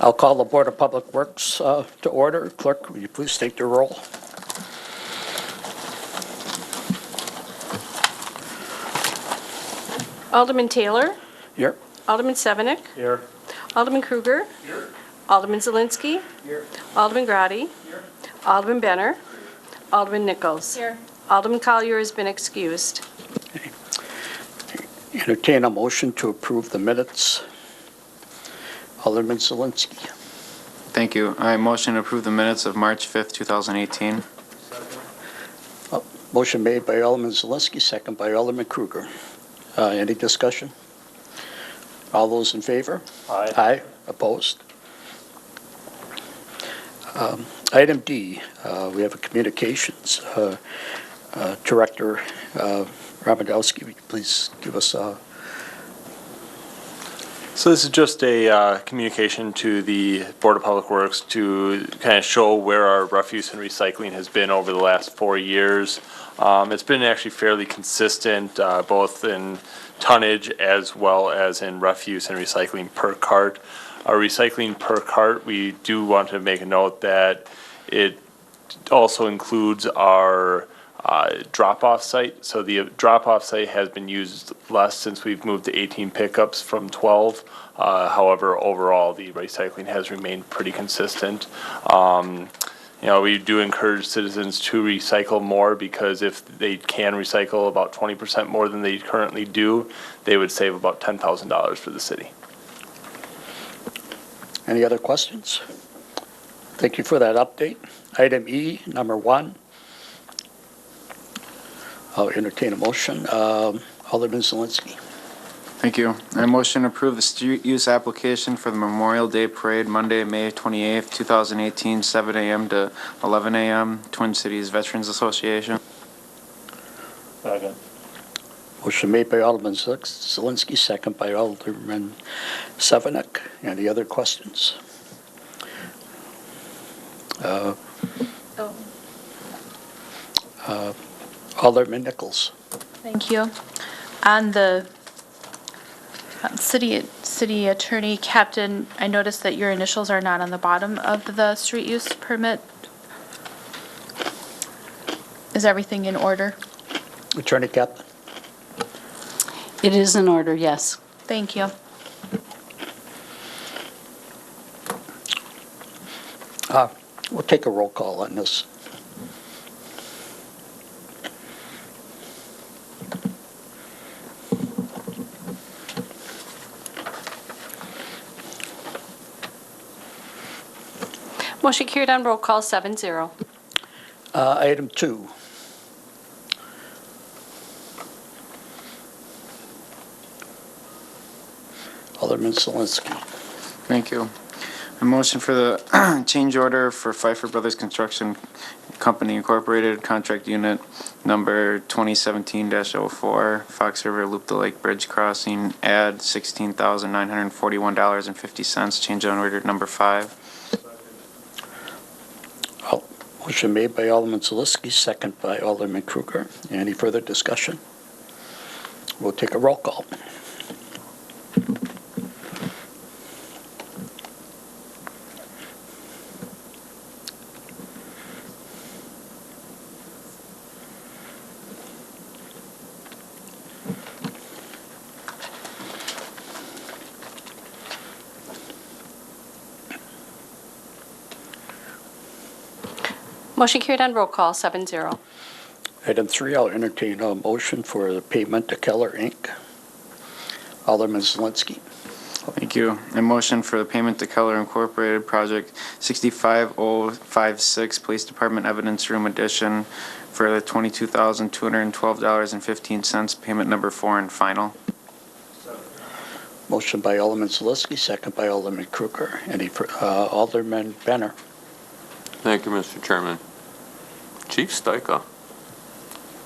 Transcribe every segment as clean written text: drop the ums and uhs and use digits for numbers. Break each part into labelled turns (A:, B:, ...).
A: I'll call the Board of Public Works to order. Clerk, will you please take the roll?
B: Alderman Taylor.
A: Here.
B: Alderman Sevenick.
C: Here.
B: Alderman Kruger.
C: Here.
B: Alderman Zielinski.
C: Here.
B: Alderman Grady.
C: Here.
B: Alderman Benner. Alderman Nichols.
D: Here.
B: Alderman Collier has been excused.
A: Entertain a motion to approve the minutes. Alderman Zielinski.
E: Thank you. I motion to approve the minutes of March 5th, 2018.
A: Motion made by Alderman Zielinski, second by Alderman Kruger. Any discussion? All those in favor?
C: Aye.
A: Aye. Opposed? Item D, we have a communications director, Ramadowski. Will you please give us
C: So this is just a communication to the Board of Public Works to kind of show where our refuse and recycling has been over the last 4 years. It's been actually fairly consistent, both in tonnage as well as in refuse and recycling per cart. Our recycling per cart, we do want to make a note that it also includes our drop-off site. So the drop-off site has been used less since we've moved to 18 pickups from 12. However, overall, the recycling has remained pretty consistent. We do encourage citizens to recycle more because if they can recycle about 20% more than they currently do, they would save about $10,000 for the city.
A: any other questions? Thank you for that update. Item E, number 1. I'll entertain a motion. Alderman Zielinski.
E: Thank you. I motion to approve the street use application for the Memorial Day Parade, Monday, May 28th, 2018, 7 a.m. to 11 a.m., Twin Cities Veterans Association.
C: Second.
A: Motion made by Alderman Zielinski, second by Alderman Sevenick. Any other questions? Alderman Nichols.
D: Thank you. On the city attorney, Captain, I noticed that your initials are not on the bottom of the street use permit. Is everything in order?
A: Attorney Captain.
F: It is in order, yes.
D: Thank you.
A: We'll take a roll call on this.
B: Motion carried on roll call 7-0.
A: Item 2. Alderman Zielinski.
E: Thank you. A motion for the change order for Pfeiffer Brothers Construction Company Incorporated, contract unit number 2017-04, Fox River Loop the Lake Bridge Crossing, add $16,941.50, change order number 5.
A: Motion made by Alderman Zielinski, second by Alderman Kruger. Any further discussion? We'll take a roll call.
B: Motion carried on roll call 7-0.
A: Item 3, I'll entertain a motion for the payment to Keller, Inc. Alderman Zielinski.
E: Thank you. A motion for the payment to Keller Incorporated, project 65056, Police Department Evidence Room Addition for the $22,212.15, payment number 4 and final.
A: Motion by Alderman Zielinski, second by Alderman Kruger. Alderman Benner.
G: Thank you, Mr. Chairman. Chief Stika,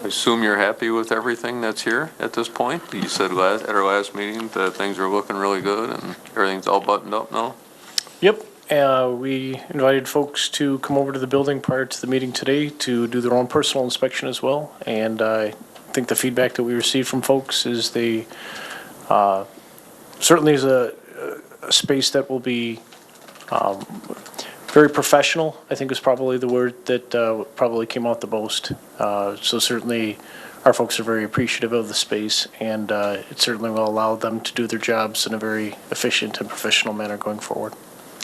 G: I assume you're happy with everything that's here at this point? You said at our last meeting that things are looking really good and everything's all buttoned up now?
C: Yep. We invited folks to come over to the building prior to the meeting today to do their own personal inspection as well. And I think the feedback that we received from folks is they certainly is a space that will be
H: Very professional, I think was probably the word that probably came out the most. So certainly, our folks are very appreciative of the space, and it certainly will allow them to do their jobs in a very efficient and professional manner going forward.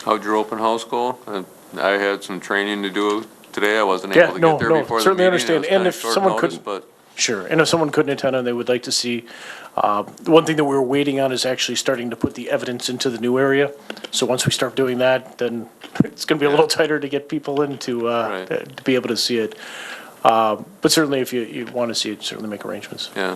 G: How'd your open house go? I had some training to do today. I wasn't
H: Yeah,
G: able to
H: no,
G: get there
H: no,
G: before the
H: certainly
G: meeting. It
H: understand.
G: was
H: And
G: kinda
H: if
G: short
H: someone
G: notice,
H: couldn't-
G: but
H: Sure, and if someone couldn't attend and they would like to see, the one thing that we were waiting on is actually starting to put the evidence into the new area. So once we start doing that, then it's gonna be a little tighter to get people in
G: Right.
H: to be able to see it. But certainly if you want to see it, certainly make arrangements.
G: yeah.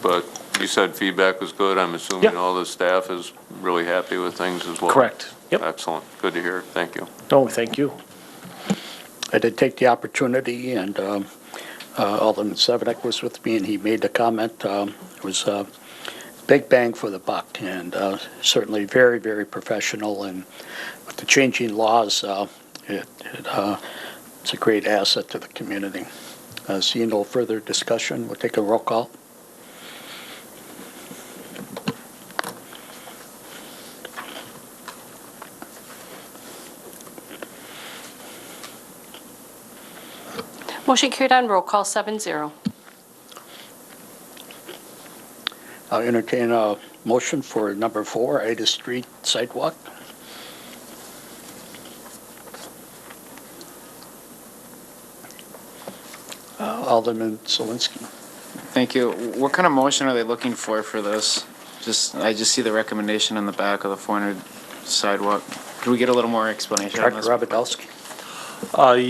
G: But you said feedback was good. I'm assuming
H: Yeah.
G: all the staff is really happy with things as well.
H: Correct. Yep.
G: Excellent. Good to hear. Thank you.
H: No, thank you.
A: I did take the opportunity, and Alderman Sevenick was with me, and he made the comment. It was a big bang for the buck, and certainly very, very professional. And with the changing laws, it's a great asset to the community. Seeing no further discussion, we'll take a roll call.
B: Motion carried on roll call 7-0.
A: I'll entertain a motion for number 4, Ida Street sidewalk. Alderman Zelinski.
E: Thank you. What kind of motion are they looking for this? I just see the recommendation on the back of the 400 sidewalk. Could we get a little more explanation on
A: Director
E: this?
A: Rabadowski.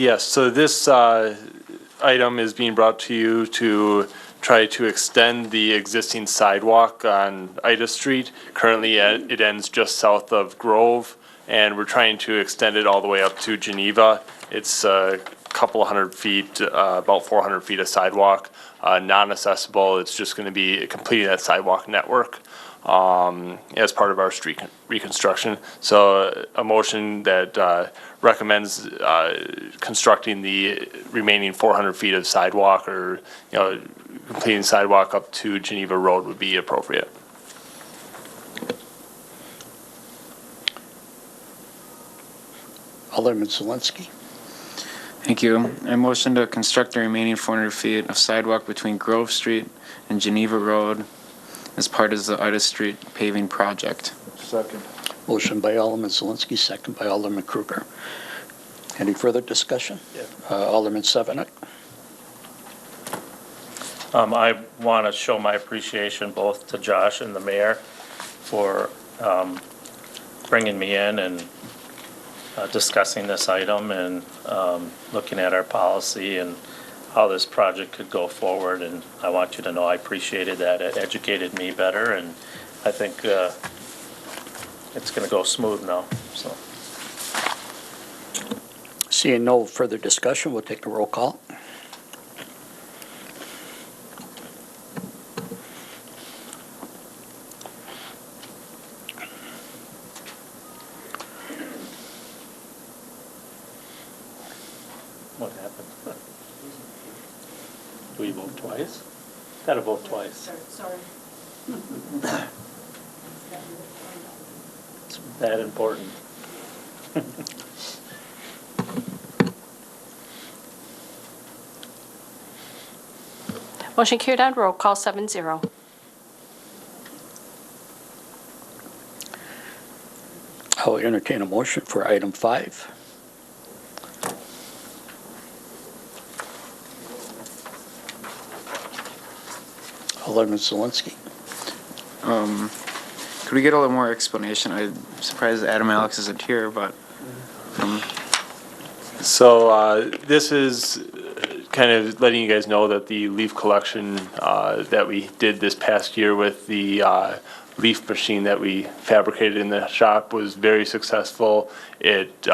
C: Yes, so this item is being brought to you to try to extend the existing sidewalk on Ida Street. Currently, it ends just south of Grove, and we're trying to extend it all the way up to Geneva. It's a couple of hundred feet, about 400 feet of sidewalk, non-accessible. It's just going to be completing that sidewalk network as part of our street reconstruction. So a motion that recommends constructing the remaining 400 feet of sidewalk, or, completing sidewalk up to Geneva Road would be appropriate.
A: Alderman Zelinski.
E: Thank you. I motion to construct the remaining 400 feet of sidewalk between Grove Street and Geneva Road as part of the Ida Street paving project.
H: Second.
A: Motion by Alderman Zelinski, second by Alderman Kruger. Any further discussion? Alderman Sevenick.
I: I want to show my appreciation both to Josh and the mayor for bringing me in and discussing this item and looking at our policy and how this project could go forward. And I want you to know I appreciated that. It educated me better, and I think it's going to go smooth now, so.
A: Seeing no further discussion, we'll take a roll call.
I: What happened? Do we vote twice? Got to vote twice.
F: Sorry.
I: It's that important.
B: Motion carried on roll call 7-0.
A: I'll entertain a motion for item 5. Alderman Zelinski.
E: Could we get a little more explanation? I'm surprised Adam Alex isn't here, but
C: So this is kind of letting you guys know that the leaf collection that we did this past year with the leaf machine that we fabricated in the shop was very successful. It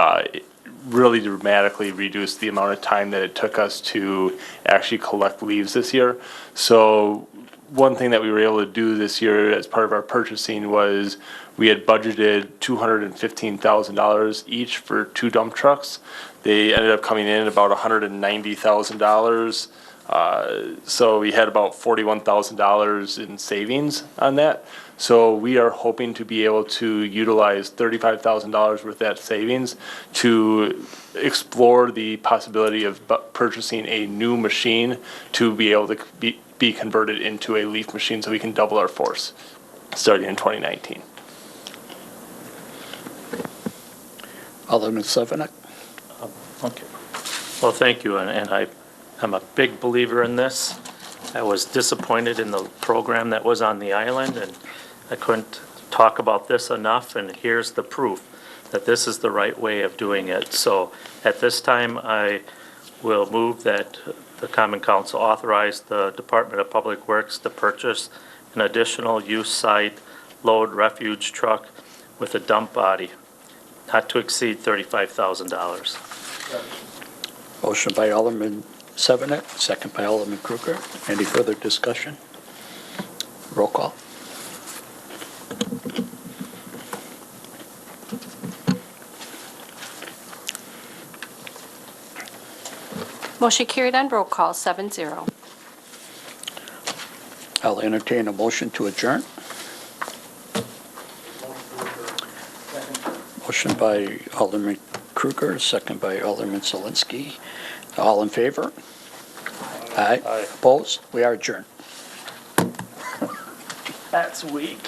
C: really dramatically reduced the amount of time that it took us to actually collect leaves this year. So one thing that we were able to do this year as part of our purchasing was we had budgeted $215,000 each for 2 dump trucks. They ended up coming in about $190,000 So we had about $41,000 in savings on that. So we are hoping to be able to utilize $35,000 worth of that savings to explore the possibility of purchasing a new machine to be able to be converted into a leaf machine so we can double our force starting in 2019.
A: Alderman Sevenick?
I: Okay. Well, thank you, and I'm a big believer in this. I was disappointed in the program that was on the island, and I couldn't talk about this enough, and here's the proof that this is the right way of doing it. So at this time, I will move that the Common Council authorize the Department of Public Works to purchase an additional use site load refuge truck with a dump body, not to exceed $35,000.
A: Motion by Alderman Sevenick, second by Alderman Kruger. Any further discussion? Roll call.
B: Motion carried on roll call, 7-0.
A: I'll entertain a motion to adjourn. Motion by Alderman Kruger, second by Alderman Zelinski. All in favor? Aye.
I: Aye.
A: Opposed? We are adjourned.
I: That's weak.